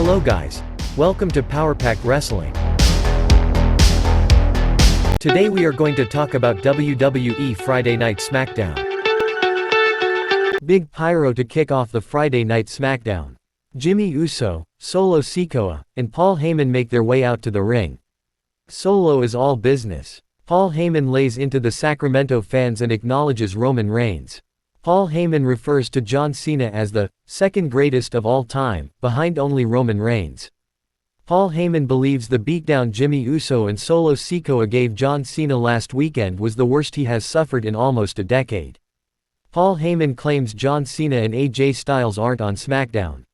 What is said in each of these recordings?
Hello guys. Welcome to Powerpack Wrestling. Today we are going to talk about WWE Friday Night SmackDown. Big pyro to kick off the Friday Night SmackDown. Jimmy Uso, Solo Sikoa, and Paul Heyman make their way out to the ring. Solo is all business. Paul Heyman lays into the Sacramento fans and acknowledges Roman Reigns. Paul Heyman refers to John Cena as the second greatest of all time, behind only Roman Reigns. Paul Heyman believes the beatdown Jimmy Uso and Solo Sikoa gave John Cena last weekend was the worst he has suffered in almost a decade. Paul Heyman claims John Cena and AJ Styles aren't on SmackDown.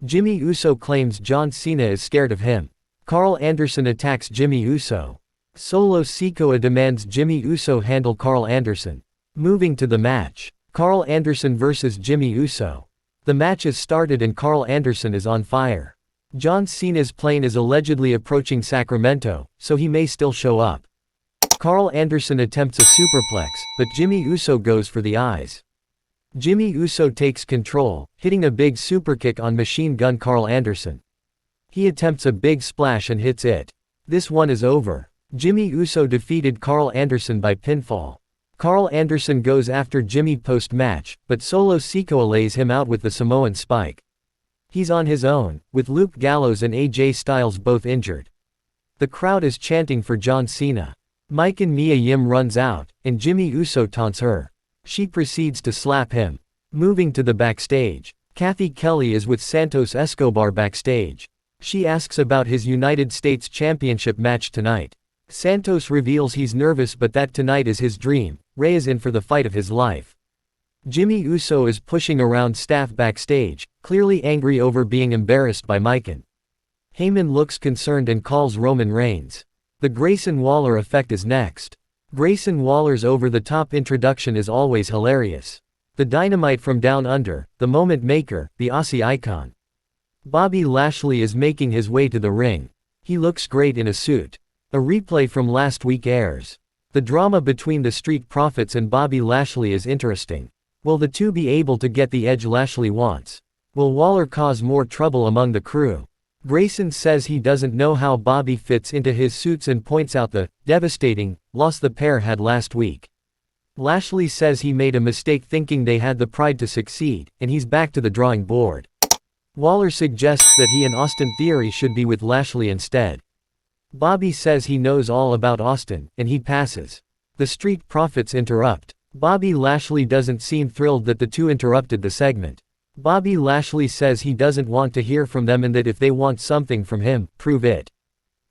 Jimmy Uso claims John Cena is scared of him. Carl Anderson attacks Jimmy Uso. Solo Sikoa demands Jimmy Uso handle Carl Anderson. Moving to the match. Carl Anderson vs. Jimmy Uso. The match is started and Carl Anderson is on fire. John Cena's plane is allegedly approaching Sacramento, so he may still show up. Carl Anderson attempts a superplex, but Jimmy Uso goes for the eyes. Jimmy Uso takes control, hitting a big superkick on Machine Gun Carl Anderson. He attempts a big splash and hits it. This one is over. Jimmy Uso defeated Carl Anderson by pinfall. Carl Anderson goes after Jimmy post-match, but Solo Sikoa lays him out with the Samoan spike. He's on his own, with Luke Gallows and AJ Styles both injured. The crowd is chanting for John Cena. Mike and Mia Yim runs out, and Jimmy Uso taunts her. She proceeds to slap him. Moving to the backstage. Kathy Kelly is with Santos Escobar backstage. She asks about his United States Championship match tonight. Santos reveals he's nervous but that tonight is his dream. Rey is in for the fight of his life. Jimmy Uso is pushing around staff backstage, clearly angry over being embarrassed by Mikan. Heyman looks concerned and calls Roman Reigns. The Grayson Waller effect is next. Grayson Waller's over-the-top introduction is always hilarious. The Dynamite from Down Under, the Moment Maker, the Aussie icon. Bobby Lashley is making his way to the ring. He looks great in a suit. A replay from last week airs. The drama between the Street Profits and Bobby Lashley is interesting. Will the two be able to get the edge Lashley wants? Will Waller cause more trouble among the crew? Grayson says he doesn't know how Bobby fits into his suits and points out the devastating loss the pair had last week. Lashley says he made a mistake thinking they had the pride to succeed, and he's back to the drawing board. Waller suggests that he and Austin Theory should be with Lashley instead. Bobby says he knows all about Austin, and he passes. The Street Profits interrupt. Bobby Lashley doesn't seem thrilled that the two interrupted the segment. Bobby Lashley says he doesn't want to hear from them and that if they want something from him, prove it.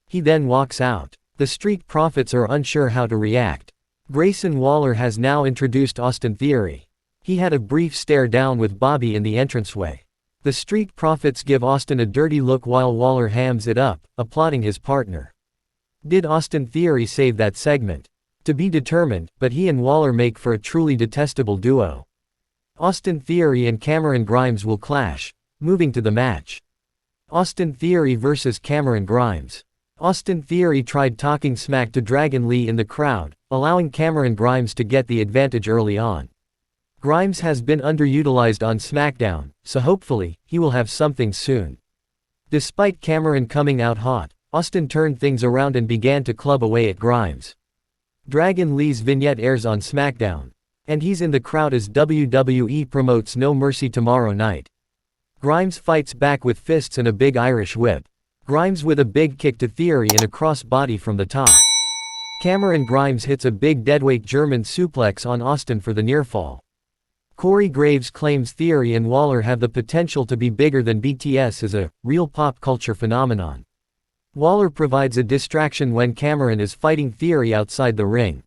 He then walks out. The Street Profits are unsure how to react. Grayson Waller has now introduced Austin Theory. He had a brief stare down with Bobby in the entranceway. The Street Profits give Austin a dirty look while Waller hams it up, applauding his partner. Did Austin Theory save that segment? To be determined, but he and Waller make for a truly detestable duo. Austin Theory and Cameron Grimes will clash. Moving to the match. Austin Theory vs. Cameron Grimes. Austin Theory tried talking smack to Dragon Lee in the crowd, allowing Cameron Grimes to get the advantage early on. Grimes has been underutilized on SmackDown, so hopefully, he will have something soon. Despite Cameron coming out hot, Austin turned things around and began to club away at Grimes. Dragon Lee's vignette airs on SmackDown. And he's in the crowd as WWE promotes No Mercy tomorrow night. Grimes fights back with fists and a big Irish whip. Grimes with a big kick to Theory and a cross-body from the top. Cameron Grimes hits a big deadweight German suplex on Austin for the near-fall. Corey Graves claims Theory and Waller have the potential to be bigger than BTS as a real pop culture phenomenon. Waller provides a distraction when Cameron is fighting Theory outside the ring.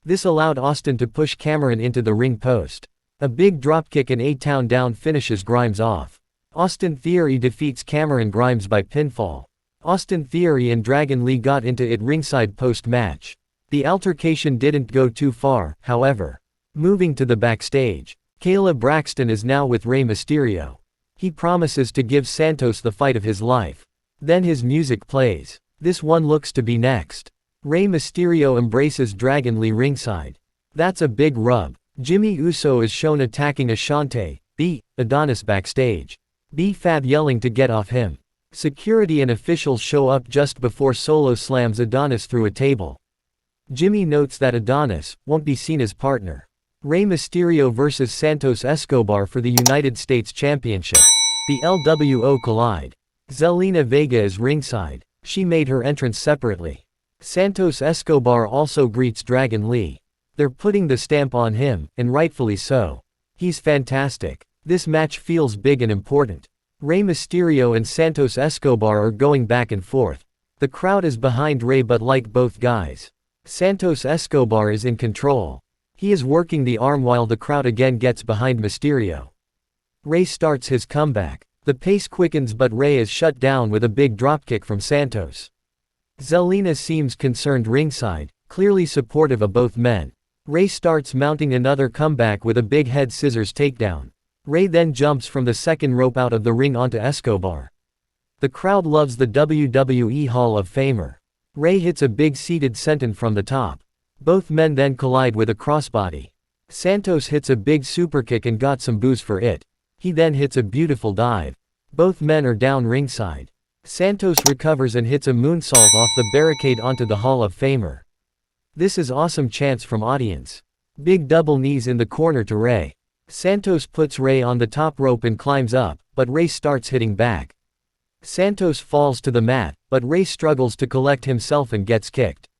This allowed Austin to push Cameron into the ring post. A big dropkick and A-Town down finishes Grimes off. Austin Theory defeats Cameron Grimes by pinfall. Austin Theory and Dragon Lee got into it ringside post-match. The altercation didn't go too far, however. Moving to the backstage. Kayla Braxton is now with Rey Mysterio. He promises to give Santos the fight of his life. Then his music plays. This one looks to be next. Rey Mysterio embraces Dragon Lee ringside. That's a big rub. Jimmy Uso is shown attacking Ashante, the Adonis backstage. B-Fab yelling to get off him. Security and officials show up just before Solo slams Adonis through a table. Jimmy notes that Adonis won't be Cena's partner. Rey Mysterio vs. Santos Escobar for the United States Championship. The LWO collide. Zelina Vega is ringside. She made her entrance separately. Santos Escobar also greets Dragon Lee. They're putting the stamp on him, and rightfully so. He's fantastic. This match feels big and important. Rey Mysterio and Santos Escobar are going back and forth. The crowd is behind Rey but like both guys. Santos Escobar is in control. He is working the arm while the crowd again gets behind Mysterio. Rey starts his comeback. The pace quickens but Rey is shut down with a big dropkick from Santos. Zelina seems concerned ringside, clearly supportive of both men. Rey starts mounting another comeback with a big head scissors takedown. Rey then jumps from the second rope out of the ring onto Escobar. The crowd loves the WWE Hall of Famer. Rey hits a big seated senton from the top. Both men then collide with a crossbody. Santos hits a big superkick and got some boos for it. He then hits a beautiful dive. Both men are down ringside. Santos recovers and hits a moonsault off the barricade onto the Hall of Famer. This is awesome chants from audience. Big double knees in the corner to Rey. Santos puts Rey on the top rope and climbs up, but Rey starts hitting back. Santos falls to the mat, but Rey struggles to collect himself and gets kicked.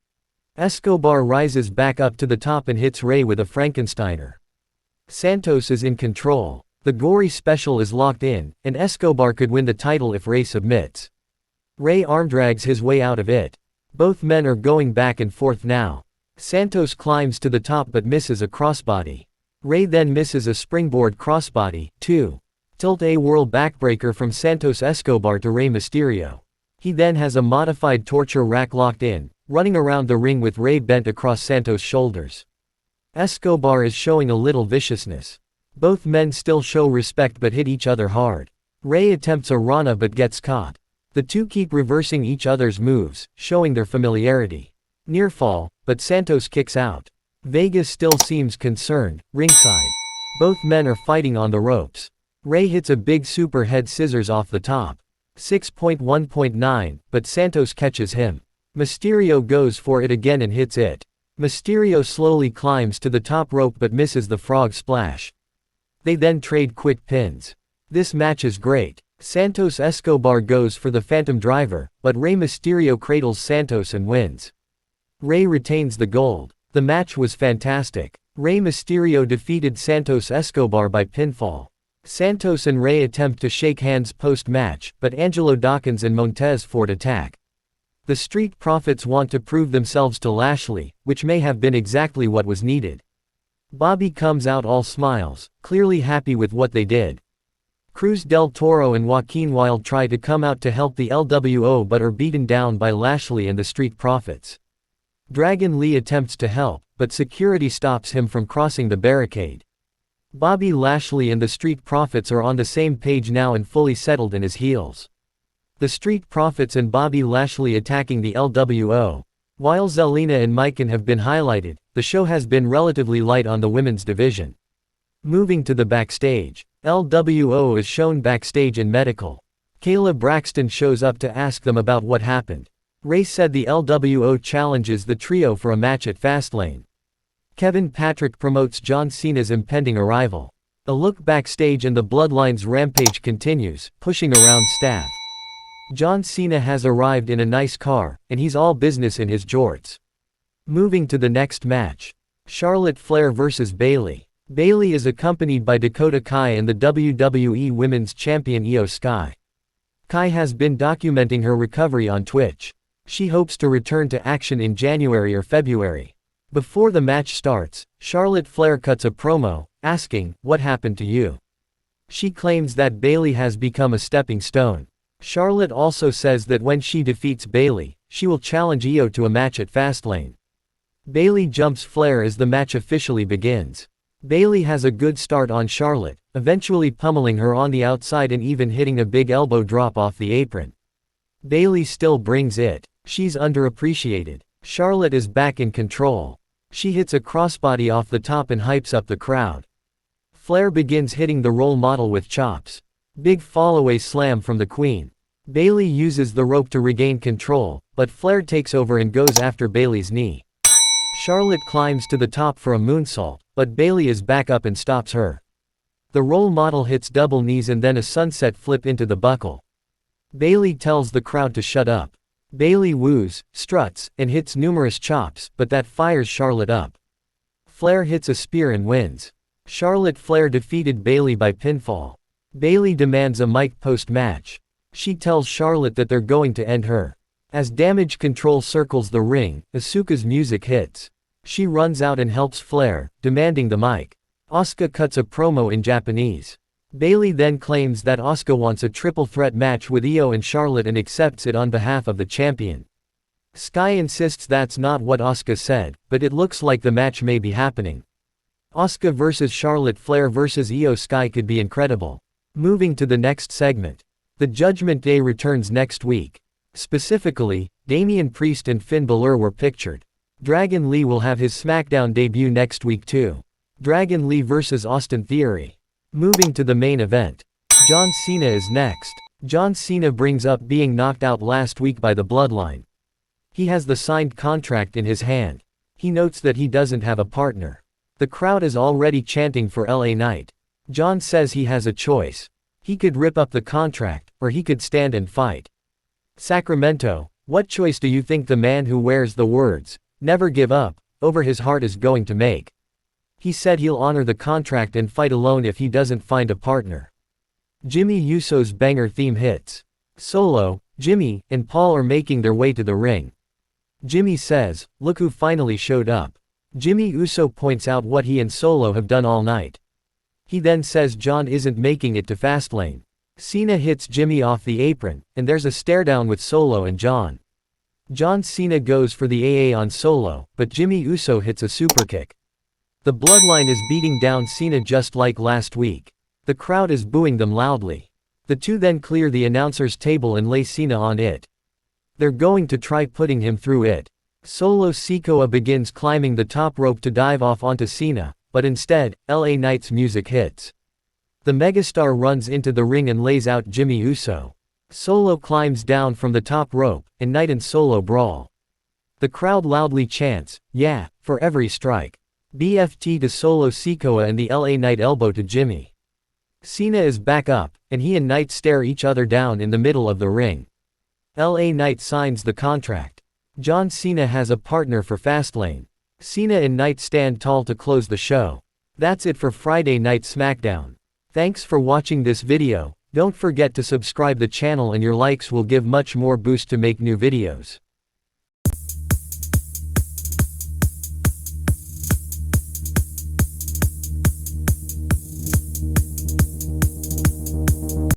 Escobar rises back up to the top and hits Rey with a Frankensteiner. Santos is in control. The gory special is locked in, and Escobar could win the title if Rey submits. Rey armdrags his way out of it. Both men are going back and forth now. Santos climbs to the top but misses a crossbody. Rey then misses a springboard crossbody, too. Tilt a whirl backbreaker from Santos Escobar to Rey Mysterio. He then has a modified torture rack locked in, running around the ring with Rey bent across Santos' shoulders. Escobar is showing a little viciousness. Both men still show respect but hit each other hard. Rey attempts a Rana but gets caught. The two keep reversing each other's moves, showing their familiarity. Near fall, but Santos kicks out. Vegas still seems concerned, ringside. Both men are fighting on the ropes. Rey hits a big super head scissors off the top. 6.1.9, but Santos catches him. Mysterio goes for it again and hits it. Mysterio slowly climbs to the top rope but misses the frog splash. They then trade quick pins. This match is great. Santos Escobar goes for the Phantom Driver, but Rey Mysterio cradles Santos and wins. Rey retains the gold. The match was fantastic. Rey Mysterio defeated Santos Escobar by pinfall. Santos and Rey attempt to shake hands post-match, but Angelo Dawkins and Montez Ford attack. The Street Profits want to prove themselves to Lashley, which may have been exactly what was needed. Bobby comes out all smiles, clearly happy with what they did. Cruz del Toro and Joaquin Wilde try to come out to help the LWO but are beaten down by Lashley and the Street Profits. Dragon Lee attempts to help, but security stops him from crossing the barricade. Bobby Lashley and the Street Profits are on the same page now and fully settled in his heels. The Street Profits and Bobby Lashley attacking the LWO. While Zelina and Mykan have been highlighted, the show has been relatively light on the women's division. Moving to the backstage. LWO is shown backstage in medical. Kayla Braxton shows up to ask them about what happened. Ray said the LWO challenges the trio for a match at Fastlane. Kevin Patrick promotes John Cena's impending arrival. A look backstage and the Bloodline's rampage continues, pushing around staff. John Cena has arrived in a nice car, and he's all business in his jorts. Moving to the next match. Charlotte Flair vs. Bayley. Bayley is accompanied by Dakota Kai and the WWE Women's Champion Io Sky. Kai has been documenting her recovery on Twitch. She hopes to return to action in January or February. Before the match starts, Charlotte Flair cuts a promo, asking, "What happened to you?" She claims that Bayley has become a stepping stone. Charlotte also says that when she defeats Bayley, she will challenge Io to a match at Fastlane. Bayley jumps Flair as the match officially begins. Bayley has a good start on Charlotte, eventually pummeling her on the outside and even hitting a big elbow drop off the apron. Bayley still brings it. She's underappreciated. Charlotte is back in control. She hits a crossbody off the top and hypes up the crowd. Flair begins hitting the role model with chops. Big fallaway slam from the Queen. Bayley uses the rope to regain control, but Flair takes over and goes after Bayley's knee. Charlotte climbs to the top for a moonsault, but Bayley is back up and stops her. The role model hits double knees and then a sunset flip into the buckle. Bayley tells the crowd to shut up. Bayley woos, struts, and hits numerous chops, but that fires Charlotte up. Flair hits a spear and wins. Charlotte Flair defeated Bayley by pinfall. Bayley demands a mic post-match. She tells Charlotte that they're going to end her. As Damage Control circles the ring, Asuka's music hits. She runs out and helps Flair, demanding the mic. Asuka cuts a promo in Japanese. Bayley then claims that Asuka wants a triple threat match with Io and Charlotte and accepts it on behalf of the champion. Sky insists that's not what Asuka said, but it looks like the match may be happening. Asuka vs Charlotte Flair vs Io Sky could be incredible. Moving to the next segment. The Judgment Day returns next week. Specifically, Damian Priest and Finn Balor were pictured. Dragon Lee will have his SmackDown debut next week too. Dragon Lee vs Austin Theory. Moving to the main event. John Cena is next. John Cena brings up being knocked out last week by the Bloodline. He has the signed contract in his hand. He notes that he doesn't have a partner. The crowd is already chanting for LA Knight. John says he has a choice. He could rip up the contract, or he could stand and fight. Sacramento, what choice do you think the man who wears the words, "Never give up," over his heart is going to make? He said he'll honor the contract and fight alone if he doesn't find a partner. Jimmy Uso's banger theme hits. Solo, Jimmy, and Paul are making their way to the ring. Jimmy says, "Look who finally showed up." Jimmy Uso points out what he and Solo have done all night. He then says John isn't making it to Fastlane. Cena hits Jimmy off the apron, and there's a staredown with Solo and John. John Cena goes for the AA on Solo, but Jimmy Uso hits a superkick. The Bloodline is beating down Cena just like last week. The crowd is booing them loudly. The two then clear the announcer's table and lay Cena on it. They're going to try putting him through it. Solo Sikoa begins climbing the top rope to dive off onto Cena, but instead, LA Knight's music hits. The megastar runs into the ring and lays out Jimmy Uso. Solo climbs down from the top rope, and Knight and Solo brawl. The crowd loudly chants, "Yeah," for every strike. BFT to Solo Sikoa and the LA Knight elbow to Jimmy. Cena is back up, and he and Knight stare each other down in the middle of the ring. LA Knight signs the contract. John Cena has a partner for Fastlane. Cena and Knight stand tall to close the show. That's it for Friday Night SmackDown. Thanks for watching this video. Don't forget to subscribe the channel and your likes will give much more boost to make new videos.